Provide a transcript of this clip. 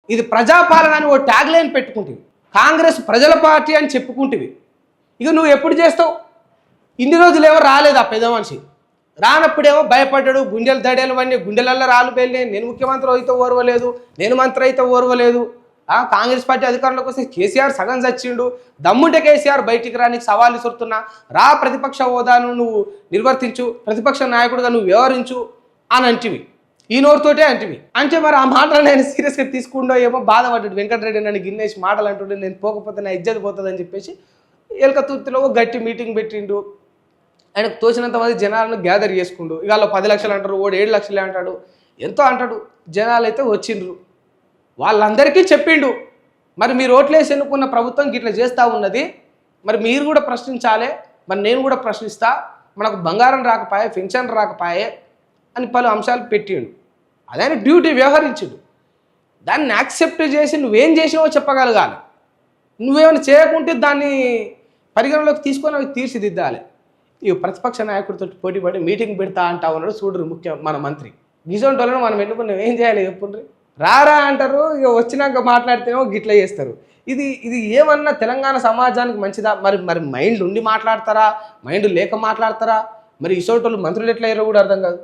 ఇది ప్రజాపాలన అని ఓ tag line పెట్టుకుంటుంది. కాంగ్రెస్ ప్రజల పార్టీ అని చెప్పుకుంటుంది. ఇక నువ్వు ఎప్పుడు చేస్తావు? ఇన్ని రోజులు ఏమో రాలేదు ఆ పెద్ద మనిషి. రానప్పుడేమో భయపడ్డాడు, గుండెలు దడేలు అన్నీ, గుండెలల్లో రాళ్ళు పేలినాయి. నేను ముఖ్యమంత్రి అయితే ఓర్వలేదు, నేను మంత్రి అయితే ఓర్వలేదు. కాంగ్రెస్ పార్టీ అధికారంలోకి వస్తే కేసీఆర్ సగం చచ్చిండు, దమ్ముంటే కేసీఆర్ బయటికి రా, నీకు సవాల్ ఇస్తున్నా, రా ప్రతిపక్ష హోదాను నువ్వు నిర్వర్తించు, ప్రతిపక్ష నాయకుడిగా నువ్వు వ్యవహరించు అని అంటివి. ఈ నోరుతోటే అంటివి. అంటే మరి ఆ మాటలు నేను సీరియస్గా తీసుకుండో ఏమో బాధపడ్డాడు. వెంకటరెడ్డి నన్ను గిన్నేసి మాటలు అంటుండే, నేను పోకపోతే నా ఇజ్జత్ పోతుందని చెప్పేసి ఎలకతుర్తిలో గట్టి మీటింగ్ పెట్టిండు. ఆయనకు తోచినంత మంది జనాలను గ్యాదర్ చేసుకుండు. ఇవాళ 10 లక్షలు అంటారు, ఓడు 7 లక్షలే అంటాడు, ఎంతో అంటాడు. జనాలు అయితే వచ్చిండ్రు, వాళ్ళందరికీ చెప్పిండు, మరి మీరు ఓట్లేసి ఎన్నుకున్న ప్రభుత్వం గిట్లా చేస్తూ ఉన్నది, మరి మీరు కూడా ప్రశ్నించాలి, మరి నేను కూడా ప్రశ్నిస్తా, మనకు బంగారం రాకపోయే, పెన్షన్ రాకపోయే అని పలు అంశాలు పెట్టిండు. అదైనా డ్యూటీ వ్యవహరించుడు. దాన్ని యాక్సెప్ట్ చేసి నువ్వేం చేసినావో చెప్పగలగాలి. నువ్వేమైనా చేయకుంటే దాన్ని పరిగణలోకి తీసుకొని అవి తీర్చిదిద్దాలి. ఈ ప్రతిపక్ష నాయకుడితో పోటీపడి మీటింగ్ పెడతా అంటా ఉన్నాడు చూడరు మన మంత్రి. గిజోంటి వాళ్ళని మనం ఎన్నుకున్నాం, ఏం చేయాలి చెప్పుండ్రి? రారా అంటారు, ఇక వచ్చినాక మాట్లాడితేనేమో గిట్ల చేస్తారు. ఇది ఏమన్నా తెలంగాణ సమాజానికి మంచిదా? మరి మైండ్ ఉండి మాట్లాడతారా, మైండ్ లేక మాట్లాడతారా? మరి ఇసోటోళ్ళు మంత్రులు ఎట్లా అయ్యారో కూడా అర్థం కాదు.